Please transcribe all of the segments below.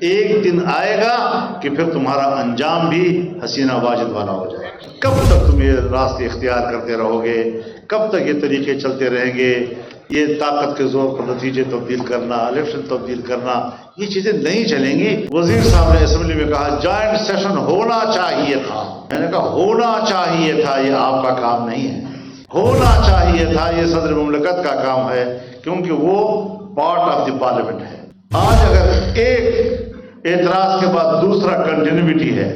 ایک دن آئے گا کہ پھر تمہارا انجام بھی حسینہ واجد والا ہو جائے گا۔ کب تک تم یہ راستے اختیار کرتے رہو گے؟ کب تک یہ طریقے چلتے رہیں گے؟ یہ طاقت کے زور پر نتیجے تبدیل کرنا، الیکشن تبدیل کرنا، یہ چیزیں نہیں چلیں گی۔ وزیر صاحب نے اسمبلی میں کہا جوائنٹ سیشن ہونا چاہیے تھا۔ میں نے کہا ہونا چاہیے تھا، یہ آپ کا کام نہیں ہے۔ ہونا چاہیے تھا، یہ صدر مملکت کا کام ہے، کیونکہ وہ پارٹ آف دی پارلیمنٹ ہے۔ آج اگر ایک اعتراض کے بعد دوسرا کنٹینیوٹی ہے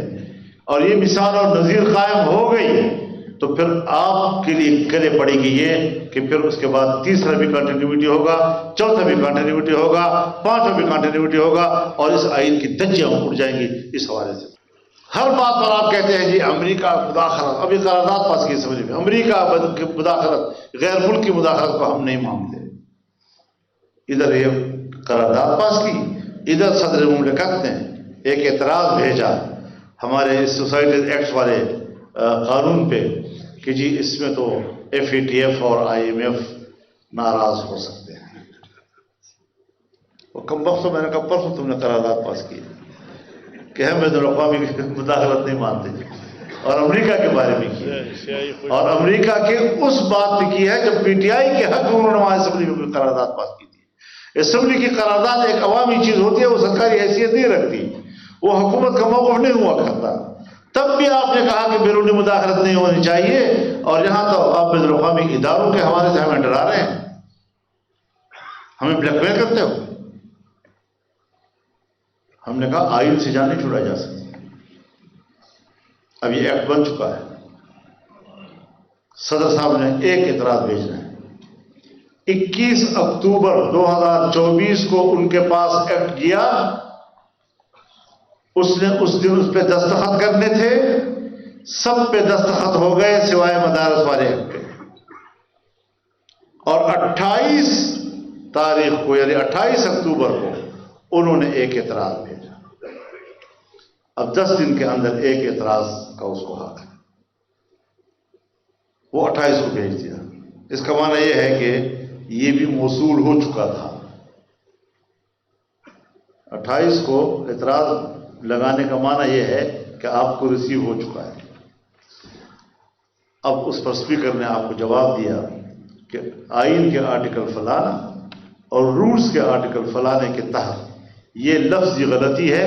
اور یہ مثال اور نظیر قائم ہو گئی تو پھر آپ کے لیے گلے پڑے گی یہ کہ پھر اس کے بعد تیسرا بھی کنٹینیوٹی ہوگا، چوتھا بھی کنٹینیوٹی ہوگا، پانچواں بھی کنٹینیوٹی ہوگا، اور اس آئین کی دھجیاں اڑ جائیں گی اس حوالے سے۔ ہر بات پر آپ کہتے ہیں جی امریکہ مداخلت، ابھی قرارداد پاس کی سمجھ میں، امریکہ کی مداخلت، غیر ملکی مداخلت کو ہم نہیں مانتے۔ ادھر یہ قرارداد پاس کی، ادھر صدر مملکت نے ایک اعتراض بھیجا ہمارے سوسائٹیز ایکٹ والے قانون پہ کہ جی اس میں تو FATF اور IMF ناراض ہو سکتے ہیں۔ وہ کم وقت میں نے کہا پرسوں تم نے قرارداد پاس کی کہ ہم بین الاقوامی مداخلت نہیں مانتے، اور امریکہ کے بارے میں کی، اور امریکہ کے اس بات پہ کی ہے جب PTI کے حق میں انہوں نے وہاں اسمبلی میں قرارداد پاس کی تھی۔ اسمبلی کی قرارداد ایک عوامی چیز ہوتی ہے، وہ سرکاری حیثیت نہیں رکھتی، وہ حکومت کا موقف نہیں ہوا کرتا۔ تب بھی آپ نے کہا کہ بیرونی مداخلت نہیں ہونی چاہیے، اور یہاں تو آپ بین الاقوامی اداروں کے حوالے سے ہمیں ڈرا رہے ہیں، ہمیں بلیک میل کرتے ہو۔ ہم نے کہا آئین سے جان نہیں چھوڑا جا سکتا، اب یہ ایکٹ بن چکا ہے۔ صدر صاحب نے ایک اعتراض بھیجنا ہے، 21 اکتوبر 2024 کو ان کے پاس ایکٹ گیا، اس نے اس دن اس پہ دستخط کرنے تھے، سب پہ دستخط ہو گئے سوائے مدارس والے ایکٹ پہ، اور 28 تاریخ کو یعنی 28 اکتوبر کو انہوں نے ایک اعتراض بھیجا۔ اب 10 دن کے اندر ایک اعتراض کا اس کو حق ہے، وہ 28 کو بھیج دیا۔ اس کا معنی یہ ہے کہ یہ بھی موصول ہو چکا تھا۔ 28 کو اعتراض لگانے کا معنی یہ ہے کہ آپ کو ریسیو ہو چکا ہے۔ اب اس پر اسپیکر نے آپ کو جواب دیا کہ آئین کے آرٹیکل فلانا اور رولز کے آرٹیکل فلانے کے تحت یہ لفظی غلطی ہے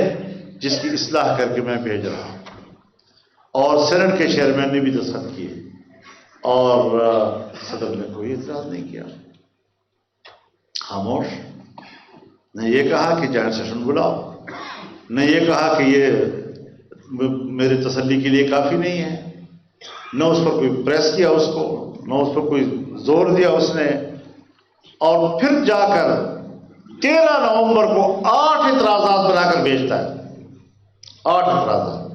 جس کی اصلاح کر کے میں بھیج رہا ہوں، اور سینٹ کے چیئرمین نے بھی دستخط کیے، اور صدر نے کوئی اعتراض نہیں کیا، خاموش۔ نے یہ کہا کہ جوائنٹ سیشن بلاؤ، نہ یہ کہا کہ یہ میری تسلی کے لیے کافی نہیں ہے، نہ اس پر کوئی پریس کیا اس کو، نہ اس پر کوئی زور دیا اس نے، اور پھر جا کر 13 نومبر کو 8 اعتراضات بنا کر بھیجتا ہے۔ 8 اعتراضات۔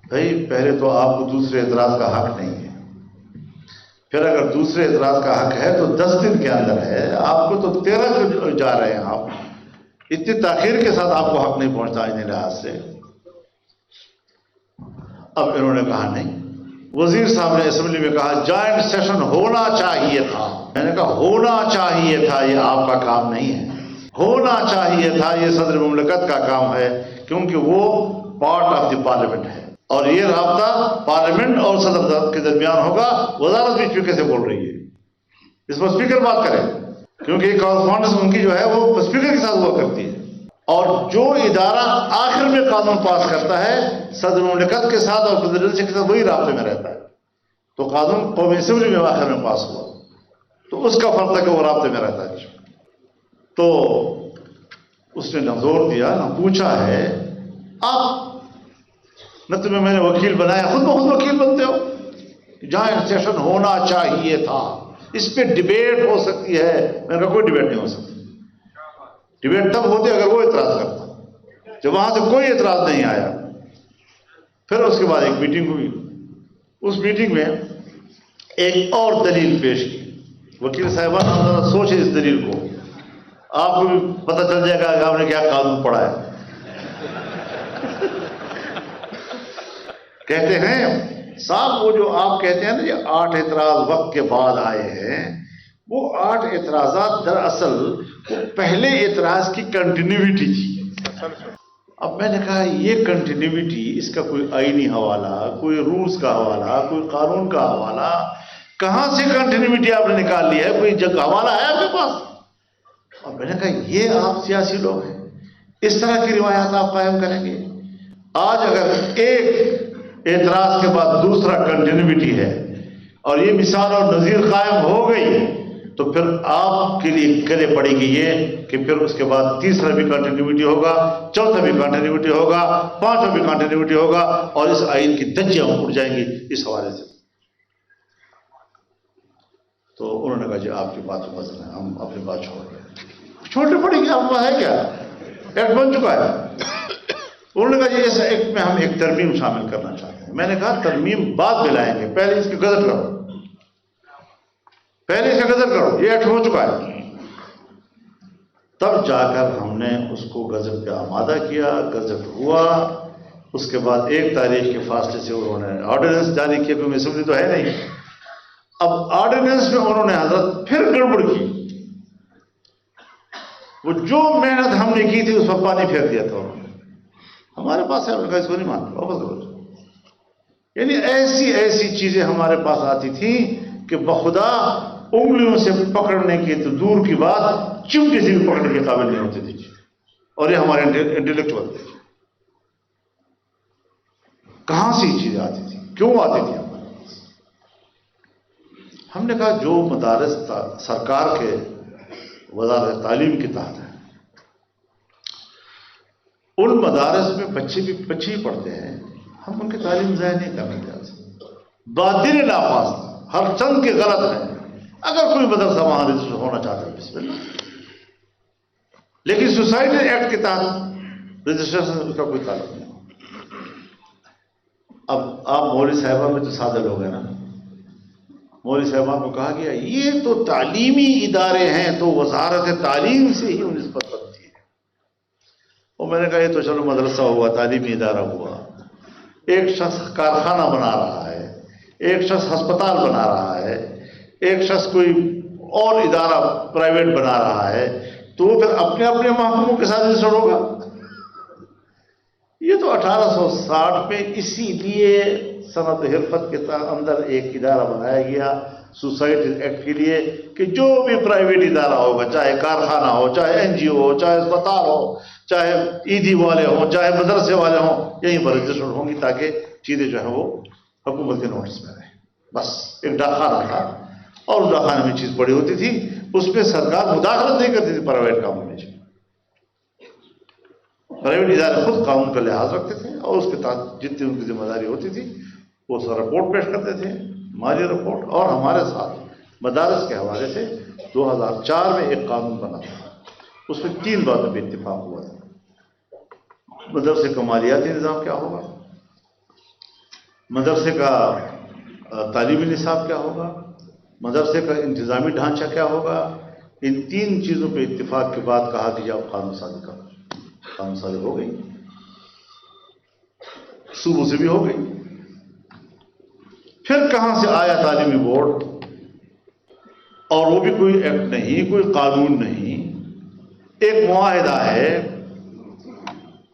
بھائی پہلے تو آپ کو دوسرے اعتراض کا حق نہیں ہے، پھر اگر دوسرے اعتراض کا حق ہے تو 10 دن کے اندر ہے، آپ کو تو 13 کو جا رہے ہیں آپ، اتنی تاخیر کے ساتھ آپ کو حق نہیں پہنچتا اتنے لحاظ سے۔ اب انہوں نے کہا نہیں، وزیر صاحب نے اسمبلی میں کہا جوائنٹ سیشن ہونا چاہیے تھا۔ میں نے کہا ہونا چاہیے تھا، یہ آپ کا کام نہیں ہے۔ ہونا چاہیے تھا، یہ صدر مملکت کا کام ہے، کیونکہ وہ پارٹ آف دی پارلیمنٹ ہے، اور یہ رابطہ پارلیمنٹ اور صدر کے درمیان ہوگا۔ وزارت بھی اسپیکر سے بول رہی ہے، اس پر اسپیکر بات کرے، کیونکہ یہ کارسپونڈنس ان کی جو ہے وہ اسپیکر کے ساتھ ہوا کرتی ہے، اور جو ادارہ آخر میں قانون پاس کرتا ہے صدر مملکت کے ساتھ اور پریزیڈنسی کے ساتھ وہی رابطے میں رہتا ہے۔ تو قانون قومی اسمبلی میں آخر میں پاس ہوا تو اس کا فرض ہے کہ وہ رابطے میں رہتا ہے۔ تو اس نے نہ زور دیا نہ پوچھا ہے، آپ نہ تمہیں میں نے وکیل بنایا، خود بخود وکیل بنتے ہو۔ جہاں سیشن ہونا چاہیے تھا، اس پہ ڈیبیٹ ہو سکتی ہے۔ میں نے کہا کوئی ڈیبیٹ نہیں ہو سکتی، ڈیبیٹ تب ہوتی اگر وہ اعتراض کرتا، جب وہاں سے کوئی اعتراض نہیں آیا۔ پھر اس کے بعد ایک میٹنگ ہوئی، اس میٹنگ میں ایک اور دلیل پیش کی۔ وکیل صاحبان ذرا سوچیں اس دلیل کو، آپ کو بھی پتہ چل جائے گا کہ آپ نے کیا قانون پڑھا ہے۔ کہتے ہیں صاحب وہ جو آپ کہتے ہیں نا یہ 8 اعتراض وقت کے بعد آئے ہیں، وہ 8 اعتراضات دراصل وہ پہلے اعتراض کی کنٹینیوٹی تھی۔ اب میں نے کہا یہ کنٹینیوٹی، اس کا کوئی آئینی حوالہ، کوئی رولز کا حوالہ، کوئی قانون کا حوالہ، کہاں سے کنٹینیوٹی آپ نے نکال لی ہے؟ کوئی جگہ حوالہ ہے آپ کے پاس؟ اور میں نے کہا یہ آپ سیاسی لوگ ہیں، اس طرح کی روایات آپ قائم کریں گے؟ آج اگر ایک اعتراض کے بعد دوسرا کنٹینیوٹی ہے اور یہ مثال اور نظیر قائم ہو گئی تو پھر آپ کے لیے گلے پڑے گی یہ کہ پھر اس کے بعد تیسرا بھی کنٹینیوٹی ہوگا، چوتھا بھی کنٹینیوٹی ہوگا، پانچواں بھی کنٹینیوٹی ہوگا، اور اس آئین کی دھجیاں اٹھ جائیں گی اس حوالے سے۔ تو انہوں نے کہا جی آپ کی بات وزن ہے، ہم اپنی بات چھوڑ رہے ہیں۔ چھوڑنی پڑے گی، آپ ہے کیا، ایکٹ بن چکا ہے۔ انہوں نے کہا جی اس ایکٹ میں ہم ایک ترمیم شامل کرنا چاہتے ہیں۔ میں نے کہا ترمیم بعد میں لائیں گے، پہلے اس کی گزر کرو، پہلے اس کا گزر کرو، یہ ایکٹ ہو چکا ہے۔ تب جا کر ہم نے اس کو گزٹ پہ آمادہ کیا، گزٹ ہوا، اس کے بعد 1 تاریخ کے فاصلے سے انہوں نے آرڈیننس جاری کیا، کیونکہ اسمبلی تو ہے نہیں۔ اب آرڈیننس میں انہوں نے حضرت پھر گڑبڑ کی، وہ جو محنت ہم نے کی تھی اس پر پانی پھیر دیا تھا انہوں نے۔ ہمارے پاس ہے، انہوں نے کہا اس کو نہیں مانتے، واپس کرو۔ یعنی ایسی ایسی چیزیں ہمارے پاس آتی تھیں کہ بخدا انگلیوں سے پکڑنے کی تو دور کی بات، چمٹی سے بھی پکڑنے کے قابل نہیں ہوتی تھی، اور یہ ہمارے انٹلیکچوئل تھے۔ کہاں سے یہ چیزیں آتی تھی، کیوں آتی تھی ہمارے پاس؟ ہم نے کہا جو مدارس سرکار کے وزارت تعلیم کے تحت ہیں، ان مدارس میں بچے ہی پڑھتے ہیں، ہم ان کی تعلیم ضائع نہیں کرنا چاہتے۔ بادل ناپاس ہر چند کے غلط ہیں، اگر کوئی مدرسہ وہاں رجسٹر ہونا چاہتا ہے بسم اللہ، لیکن سوسائٹی ایکٹ کے تحت رجسٹریشن اس کا کوئی تعلق نہیں۔ اب آپ مولوی صاحبہ میں تو سادہ لوگ ہیں نا، مولوی صاحبہ کو کہا گیا یہ تو تعلیمی ادارے ہیں تو وزارت تعلیم سے ہی نسبت بنتی ہے۔ اور میں نے کہا یہ تو چلو مدرسہ ہوا، تعلیمی ادارہ ہوا، ایک شخص کارخانہ بنا رہا ہے، ایک شخص ہسپتال بنا رہا ہے، ایک شخص کوئی اور ادارہ پرائیویٹ بنا رہا ہے، تو وہ پھر اپنے اپنے محکموں کے ساتھ رجسٹرڈ ہوگا۔ یہ تو 1860 میں اسی لیے صنعت حرفت کے اندر ایک ادارہ بنایا گیا سوسائٹی ایکٹ کے لیے کہ جو بھی پرائیویٹ ادارہ ہوگا، چاہے کارخانہ ہو، چاہے این جی او ہو، چاہے اسپتال ہو، چاہے عیدی والے ہوں، چاہے مدرسے والے ہوں، یہیں پر رجسٹرڈ ہوں گی تاکہ چیزیں جو ہیں وہ حکومت کے نوٹس میں رہیں۔ بس ایک ڈاکخانہ تھا، اور اس ڈاکخانے میں چیز پڑی ہوتی تھی، اس میں سرکار مداخلت نہیں کرتی تھی پرائیویٹ کاموں میں۔ پرائیویٹ ادارے خود قانون کا لحاظ رکھتے تھے، اور اس کے تحت جتنی ان کی ذمہ داری ہوتی تھی وہ سب رپورٹ پیش کرتے تھے، مالی رپورٹ۔ اور ہمارے ساتھ مدارس کے حوالے سے 2004 میں ایک قانون بنا تھا، اس میں 3 باتوں پہ اتفاق ہوا تھا۔ مدرسے کا مالیاتی نظام کیا ہوگا، مدرسے کا تعلیمی نصاب کیا ہوگا، مدرسے کا انتظامی ڈھانچہ کیا ہوگا۔ ان 3 چیزوں پہ اتفاق کے بعد کہا کہ جب قانون سازی کرو، قانون سازی ہو گئی، صوبوں سے بھی ہو گئی۔ پھر کہاں سے آیا تعلیمی بورڈ، اور وہ بھی کوئی ایکٹ نہیں، کوئی قانون نہیں، ایک معاہدہ ہے،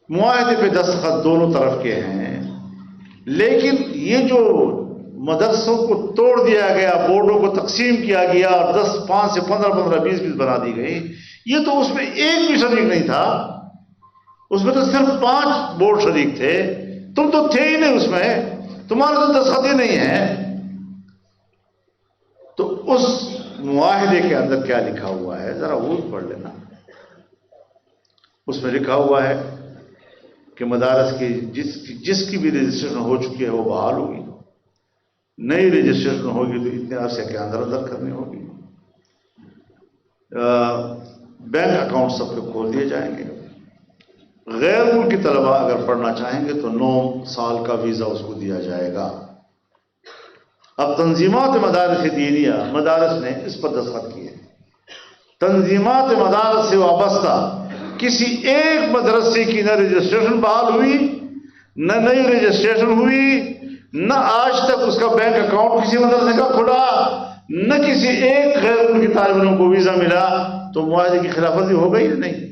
معاہدے پہ دستخط دونوں طرف کے ہیں، لیکن یہ جو مدرسوں کو توڑ دیا گیا، بورڈوں کو تقسیم کیا گیا، اور 5 سے 15 20 بنا دی گئی، یہ تو اس میں ایک بھی شریک نہیں تھا، اس میں تو صرف 5 بورڈ شریک تھے، تم تو تھے ہی نہیں اس میں، تمہارے تو دستخط ہی نہیں ہے۔ تو اس معاہدے کے اندر کیا لکھا ہوا ہے ذرا وہ پڑھ لینا۔ اس میں لکھا ہوا ہے کہ مدارس کی جس کی بھی رجسٹریشن ہو چکی ہے وہ بحال ہوگی، نئی رجسٹریشن ہوگی تو اتنے عرصے کے اندر کرنی ہوگی، بینک اکاؤنٹ سب کے کھول دیے جائیں گے، غیر ملکی طلباء اگر پڑھنا چاہیں گے تو 9 سال کا ویزا اس کو دیا جائے گا۔ اب تنظیمات مدارس دینیہ، مدارس نے اس پر دستخط کیے، تنظیمات مدارس سے وابستہ کسی ایک مدرسے کی نہ رجسٹریشن بحال ہوئی، نہ نئی رجسٹریشن ہوئی، نہ آج تک اس کا بینک اکاؤنٹ کسی مدرسے کا کھلا، نہ کسی ایک غیر ملکی طالب علم کو ویزا ملا، تو معاہدے کی خلاف ورزی ہو گئی یا نہیں؟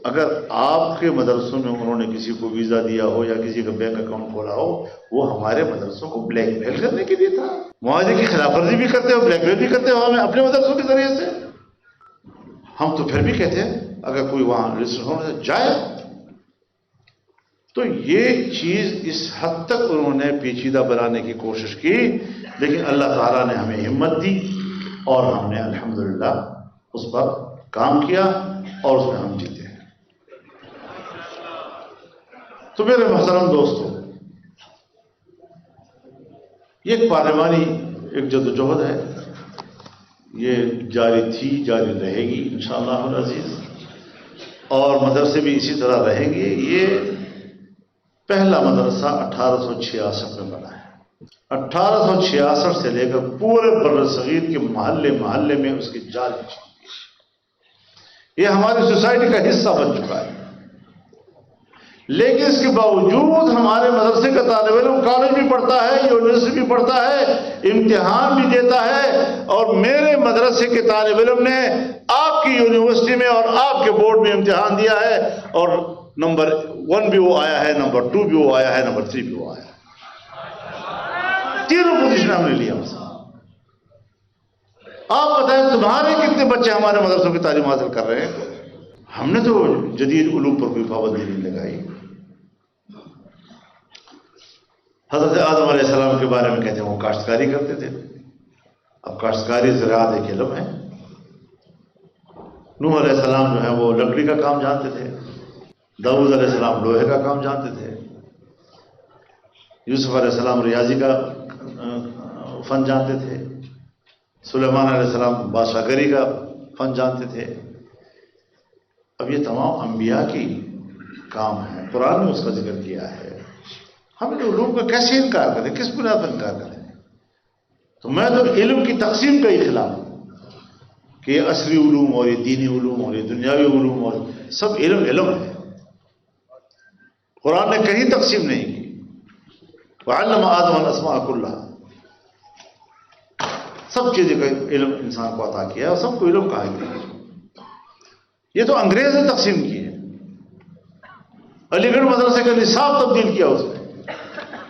اگر آپ کے مدرسوں میں انہوں نے کسی کو ویزا دیا ہو یا کسی کا بینک اکاؤنٹ کھولا ہو، وہ ہمارے مدرسوں کو بلیک میل کرنے کے لیے تھا. معاہدے کی خلاف ورزی بھی کرتے ہو، بلیک میل بھی کرتے ہو ہمیں اپنے مدرسوں کے ذریعے سے. ہم تو پھر بھی کہتے ہیں اگر کوئی وہاں رجسٹر ہونے سے جائے. تو یہ چیز اس حد تک انہوں نے پیچیدہ بنانے کی کوشش کی، لیکن اللہ تعالیٰ نے ہمیں ہمت دی اور ہم نے الحمدللہ اس پر کام کیا اور اس میں ہم جیتے ہیں. تو میرے محترم دوستو، یہ ایک پارلیمانی ایک جدوجہد ہے، یہ جاری تھی، جاری رہے گی انشاءاللہ العزیز، اور مدرسے بھی اسی طرح رہیں گے. یہ پہلا مدرسہ 1866 میں بنا ہے. 1866 سے لے کر پورے برصغیر کے محلے محلے میں اس کی جال بچھی. یہ ہماری سوسائٹی کا حصہ بن چکا ہے. لیکن اس کے باوجود ہمارے مدرسے کا طالب علم کالج بھی پڑھتا ہے، یونیورسٹی بھی پڑھتا ہے، امتحان بھی دیتا ہے، اور میرے مدرسے کے طالب علم نے آپ کی یونیورسٹی میں اور آپ کے بورڈ میں امتحان دیا ہے، اور نمبر 1 بھی وہ آیا ہے، نمبر 2 بھی وہ آیا ہے، نمبر 3 بھی وہ آیا ہے. تینوں پوزیشن ہم نے لیا. آپ بتائیں تمہارے کتنے بچے ہمارے مدرسوں کی تعلیم حاصل کر رہے ہیں؟ ہم نے تو جدید علوم پر کوئی پابندی نہیں لگائی. حضرت آدم علیہ السلام کے بارے میں کہتے ہیں وہ کاشتکاری کرتے تھے. اب کاشتکاری زراعت ایک علم ہے. نوح علیہ السلام جو ہے وہ لکڑی کا کام جانتے تھے. داؤد علیہ السلام لوہے کا کام جانتے تھے. یوسف علیہ السلام ریاضی کا فن جانتے تھے. سلیمان علیہ السلام بادشاہ گری کا فن جانتے تھے. اب یہ تمام انبیاء کی کام ہے، قرآن نے اس کا ذکر کیا ہے. ہم نے علوم کا کیسے انکار کریں، کس بنیاد پر انکار کریں؟ تو میں تو علم کی تقسیم کا ہی خلاف ہوں کہ یہ عصری علوم اور یہ دینی علوم اور یہ دنیاوی علوم اور سب علم ہے. قرآن نے کہیں تقسیم نہیں کی. وعلم آدم الاسماء كلها، سب چیزیں کا علم انسان کو عطا کیا ہے اور سب کو علم کہا گیا. یہ تو انگریز نے تقسیم کی ہے. علی گڑھ مدرسے کا نصاب تبدیل کیا اس نے.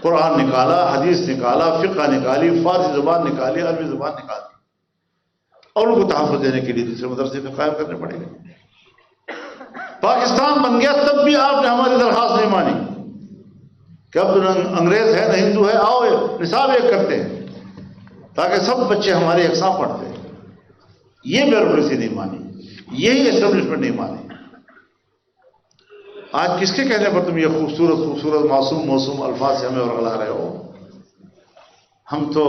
قرآن نکالا، حدیث نکالا، فقہ نکالی، فارسی زبان نکالی، عربی زبان نکالی، اور ان کو تحفظ دینے کے لیے دوسرے مدرسے میں قائم کرنے پڑے گا. پاکستان بن گیا تب بھی آپ نے ہماری درخواست نہیں مانی کہ اب تو انگریز ہے نہ ہندو ہے، آؤ نصاب ایک کرتے ہیں تاکہ سب بچے ہمارے یکساں پڑھتے ہیں. یہ بیوروکریسی نہیں مانی، یہی اسٹیبلشمنٹ نہیں مانی. آج کس کے کہنے پر تم یہ خوبصورت معصوم الفاظ سے ہمیں ورغلا رہے ہو؟ ہم تو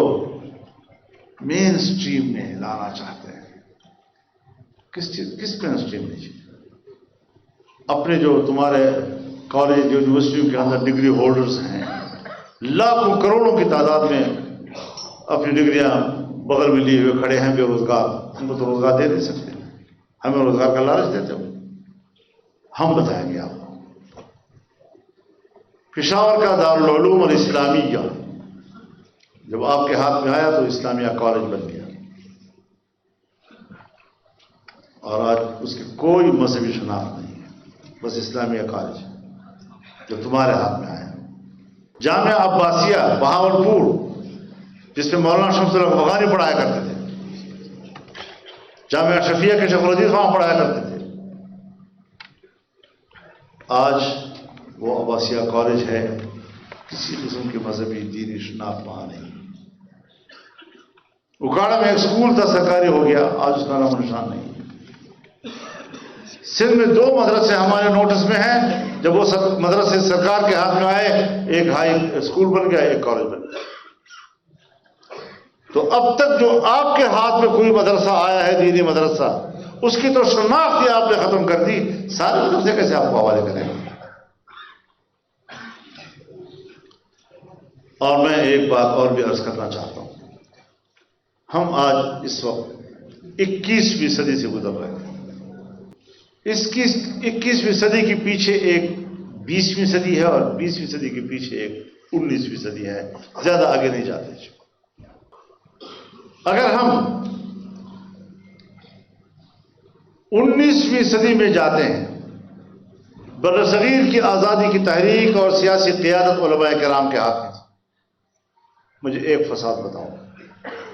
مین سٹریم میں لانا چاہتے ہیں. کس مین سٹریم میں؟ اپنے جو تمہارے کالج یونیورسٹیوں کے اندر ڈگری ہولڈرز ہیں، لاکھوں کروڑوں کی تعداد میں اپنی ڈگریاں بغل میں لیے ہوئے کھڑے ہیں بے روزگار. ہم کو تو روزگار دے نہیں سکتے، ہمیں روزگار کا لالچ دیتے ہو. ہم بتائیں گے آپ کو. پشاور کا دارالعلوم الاسلامیہ جب آپ کے ہاتھ میں آیا تو اسلامیہ کالج بن گیا، اور آج اس کی کوئی مذہبی شناخت نہیں ہے، بس اسلامیہ کالج جو تمہارے ہاتھ میں آیا. جامعہ عباسیہ بہاولپور جس میں مولانا شمس الحق بغانی پڑھایا کرتے تھے، جامعہ شفیہ کے شیخ العزیز وہاں پڑھایا کرتے تھے. آج وہ عباسیہ کالج ہے، کسی قسم کی مذہبی دینی شناخت وہاں نہیں. اکاڑا میں ایک اسکول تھا، سرکاری ہو گیا، آج اس کا نام و نشان نہیں. سندھ میں 2 مدرسے ہمارے نوٹس میں ہیں، جب وہ مدرسے سرکار کے ہاتھ میں آئے، ایک ہائی اسکول بن گیا، ایک کالج بن گیا. تو اب تک جو آپ کے ہاتھ میں کوئی مدرسہ آیا ہے دینی مدرسہ، اس کی تو شناخت ہی آپ نے ختم کر دی. سارے مدرسے کیسے آپ کو حوالے کریں؟ اور میں ایک بات اور بھی عرض کرنا چاہتا ہوں. ہم آج اس وقت 21ویں صدی سے گزر رہے ہیں. 21ویں صدی کے پیچھے ایک 20ویں صدی ہے، اور 20ویں صدی کے پیچھے ایک 19ویں صدی ہے. زیادہ آگے نہیں جاتے. اگر ہم 19ویں صدی میں جاتے ہیں بر صغیر کی آزادی کی تحریک اور سیاسی قیادت علماء کرام کے ہاتھ میں تھی. مجھے ایک فساد بتاؤ,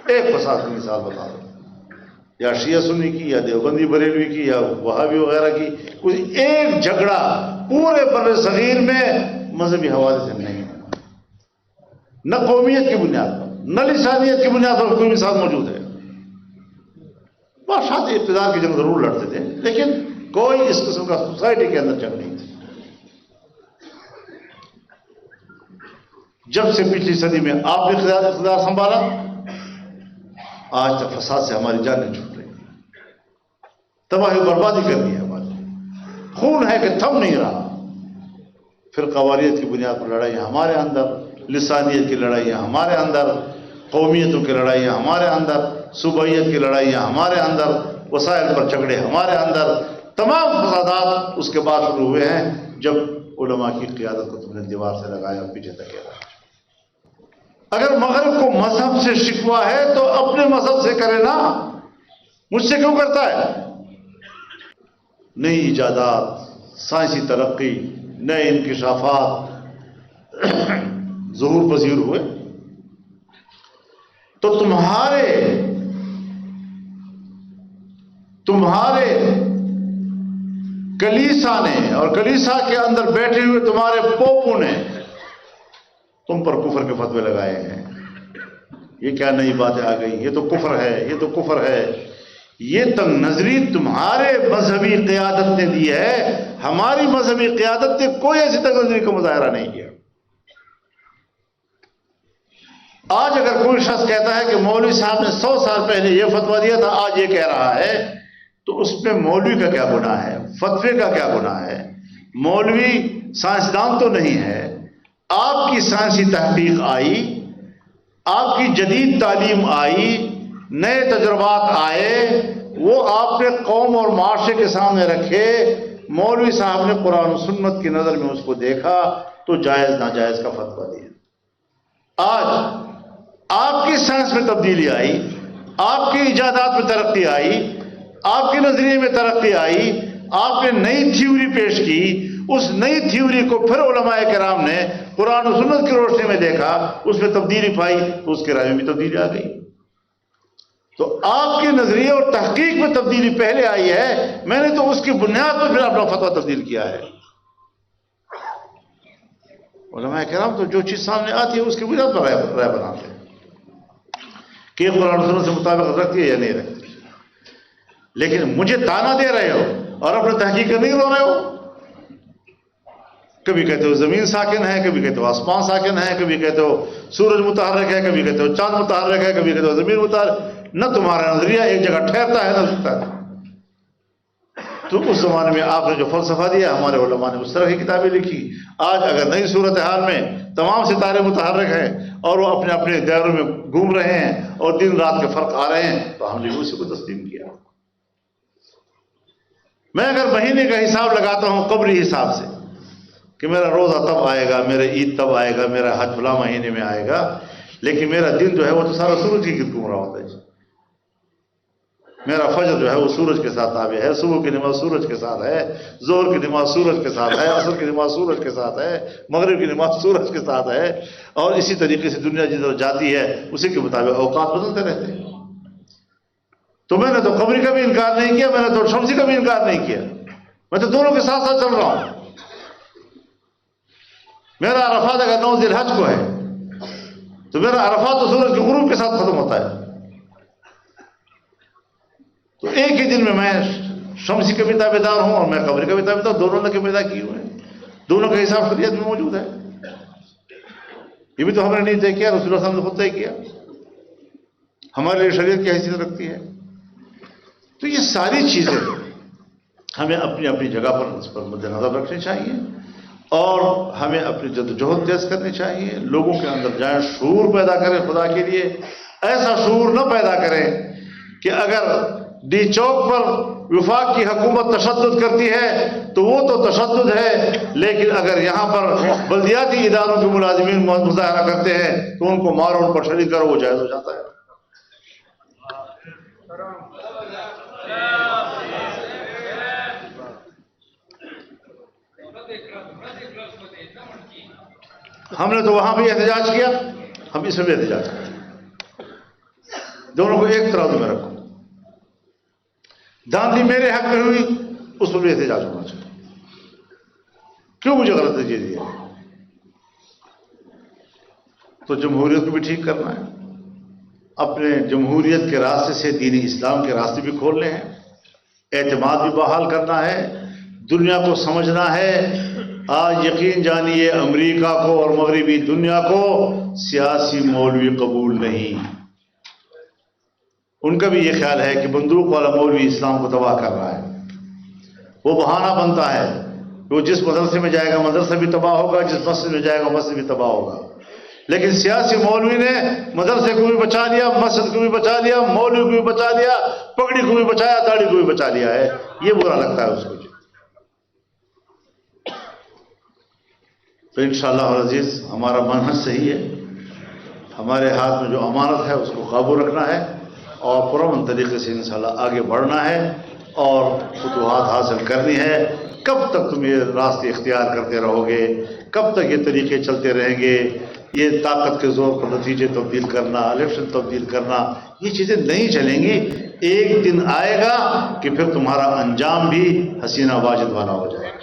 ایک فساد کی مثال بتا دو, یا شیعہ سنی کی, یا دیوبندی بریلوی کی, یا وہابی وغیرہ کی, کوئی ایک جھگڑا پورے بر صغیر میں مذہبی حوالے سے نہیں ہے. نہ قومیت کی بنیاد پر, نہ لسانیت کی بنیاد پر کوئی مثال موجود ہے. بادشاہ اقتدار کی جنگ ضرور لڑتے تھے, لیکن کوئی اس قسم کا سوسائٹی کے اندر جنگ نہیں تھی. جب سے پچھلی صدی میں آپ نے اقتدار سنبھالا, آج تک فساد سے ہماری جانیں چھوٹ رہی ہیں, تباہی بربادی کر دی ہے ہماری. خون ہے کہ تھم نہیں رہا. پھر قواریت کی بنیاد پر لڑائیاں ہمارے اندر, لسانیت کی لڑائیاں ہمارے اندر, قومیتوں کی لڑائیاں ہمارے اندر, صوبائیت کی لڑائیاں ہمارے اندر, وسائل پر جھگڑے ہمارے اندر. تمام فسادات اس کے بعد شروع ہوئے ہیں جب علماء کی قیادت کو تم نے دیوار سے لگایا اور پیچھے دھکیلا. اگر مغرب کو مذہب سے شکوہ ہے تو اپنے مذہب سے کرے نا, مجھ سے کیوں کرتا ہے؟ نئی ایجادات, سائنسی ترقی, نئے انکشافات ظہور پذیر ہوئے تو تمہارے کلیسا نے اور کلیسا کے اندر بیٹھے ہوئے تمہارے پوپوں نے تم پر کفر کے فتوے لگائے ہیں. یہ کیا نئی باتیں آ گئی, یہ تو کفر ہے, یہ تو کفر ہے. یہ تنگ نظری تمہارے مذہبی قیادت نے دی ہے. ہماری مذہبی قیادت نے کوئی ایسی تنگ نظری کا مظاہرہ نہیں کیا. آج اگر کوئی شخص کہتا ہے کہ مولوی صاحب نے 100 سال پہلے یہ فتویٰ دیا تھا, آج یہ کہہ رہا ہے, تو اس میں مولوی کا کیا گناہ ہے, فتوے کا کیا گناہ ہے؟ مولوی سائنسدان تو نہیں ہے. آپ کی سائنسی تحقیق آئی, آپ کی جدید تعلیم آئی, نئے تجربات آئے, وہ آپ نے قوم اور معاشرے کے سامنے رکھے. مولوی صاحب نے قرآن و سنت کی نظر میں اس کو دیکھا تو جائز ناجائز کا فتویٰ دیا. آج آپ کی سائنس میں تبدیلی آئی, آپ کی ایجادات میں ترقی آئی, آپ کے نظریے میں ترقی آئی, آپ نے نئی تھیوری پیش کی. اس نئی تھیوری کو پھر علماء کرام نے قرآن و سنت کی روشنی میں دیکھا, اس میں تبدیلی پائی تو اس کے رائے میں بھی تبدیلی آ گئی. تو آپ کے نظریے اور تحقیق میں تبدیلی پہلے آئی ہے, میں نے تو اس کی بنیاد پر پھر اپنا فتویٰ تبدیل کیا ہے. علماء کرام تو جو چیز سامنے آتی ہے اس کی بنیاد پر رائے بناتے ہیں کہ قرآن و سنت سے مطابقت رکھتی ہے یا نہیں رکھتی. لیکن مجھے تانا دے رہے ہو اور اپنے تحقیق کا نہیں رو رہے ہو. کبھی کہتے ہو زمین ساکن ہے, کبھی کہتے ہو آسمان ساکن ہے, کبھی کہتے ہو سورج متحرک ہے, کبھی کہتے ہو چاند متحرک ہے, کبھی کہتے ہو زمین متحرک. نہ تمہارا نظریہ ایک جگہ ٹھہرتا ہے نہ رکتا ہے. تو اس زمانے میں آپ نے جو فلسفہ دیا, ہمارے علماء نے اس طرح کی کتابیں لکھی. آج اگر نئی صورتحال میں تمام ستارے متحرک ہیں اور وہ اپنے اپنے دائروں میں گھوم رہے ہیں اور دن رات کے فرق آ رہے ہیں, تو ہم نے اسی کو تسلیم کیا. میں اگر مہینے کا حساب لگاتا ہوں قبری حساب سے کہ میرا روزہ تب آئے گا, میرا عید تب آئے گا, میرا حج فلاں مہینے میں آئے گا, لیکن میرا دن جو ہے وہ تو سارا سورج کی گرد گھوم رہا ہوتا ہے. میرا فجر جو ہے وہ سورج کے ساتھ تابع ہے, صبح کی نماز سورج کے ساتھ ہے, ظہر کی نماز سورج کے ساتھ ہے, عصر کی نماز سورج کے ساتھ ہے, مغرب کی نماز سورج کے ساتھ ہے, اور اسی طریقے سے دنیا جس طرح جاتی ہے اسی کے مطابق اوقات بدلتے رہتے ہیں. تو میں نے تو قبری کا بھی انکار نہیں کیا, میں نے تو شمسی کا بھی انکار نہیں کیا, میں تو دونوں کے ساتھ ساتھ چل رہا ہوں. میرا عرفات اگر 9 ذی الحج کو ہے تو میرا عرفات تو سورج کے غروب کے ساتھ ختم ہوتا ہے. تو ایک ہی دن میں شمسی کا بھی تابع دار ہوں اور میں قبری کا بھی تابع دار, دونوں نے پیدا کیے ہوئے ہیں, دونوں کا حساب شریعت میں موجود ہے. یہ بھی تو ہم نے نہیں طے کیا, رسول اللہ صلی اللہ علیہ وسلم نے خود طے کیا. ہمارے لیے شریعت کی حیثیت رکھتی ہے. تو یہ ساری چیزیں ہمیں اپنی اپنی جگہ پر اس پر مد نظر رکھنی چاہیے اور ہمیں اپنی جدوجہد تیز کرنی چاہیے. لوگوں کے اندر جائیں, شعور پیدا کریں خدا کے لیے. ایسا شعور نہ پیدا کریں کہ اگر ڈی چوک پر وفاق کی حکومت تشدد کرتی ہے تو وہ تو تشدد ہے, لیکن اگر یہاں پر بلدیاتی اداروں کے ملازمین مظاہرہ کرتے ہیں تو ان کو مارو, ان پر شریک کرو, وہ جائز ہو جاتا ہے. ہم نے تو وہاں بھی احتجاج کیا, ہم اس میں بھی احتجاج کریں. دونوں کو ایک ترازو میں رکھو. دھاندلی میرے حق میں ہوئی, اس پر بھی احتجاج ہونا چاہیے. کیوں مجھے غلط نتیجے دیا؟ تو جمہوریت کو بھی ٹھیک کرنا ہے, اپنے جمہوریت کے راستے سے دینی اسلام کے راستے بھی کھولنے ہیں, اعتماد بھی بحال کرنا ہے, دنیا کو سمجھنا ہے. آج یقین جانیے امریکہ کو اور مغربی دنیا کو سیاسی مولوی قبول نہیں. ان کا بھی یہ خیال ہے کہ بندوق والا مولوی اسلام کو تباہ کر رہا ہے. وہ بہانہ بنتا ہے کہ وہ جس مدرسے میں جائے گا مدرسہ بھی تباہ ہوگا, جس مسجد میں جائے گا مسجد بھی تباہ ہوگا. لیکن سیاسی مولوی نے مدرسے کو بھی بچا لیا, مسجد کو بھی بچا لیا, مولوی کو بھی بچا لیا, پگڑی کو بھی بچایا, داڑھی کو بھی بچا لیا ہے. یہ برا لگتا ہے اس کو. تو انشاءاللہ العزیز ہمارا منہج صحیح ہے, ہمارے ہاتھ میں جو امانت ہے اس کو قابو رکھنا ہے اور پرامن طریقے سے انشاءاللہ آگے بڑھنا ہے اور فتوحات حاصل کرنی ہے. کب تک تم یہ راستے اختیار کرتے رہو گے, کب تک یہ طریقے چلتے رہیں گے؟ یہ طاقت کے زور پر نتیجے تبدیل کرنا, الیکشن تبدیل کرنا, یہ چیزیں نہیں چلیں گی. ایک دن آئے گا کہ پھر تمہارا انجام بھی حسینہ واجد والا ہو جائے گا.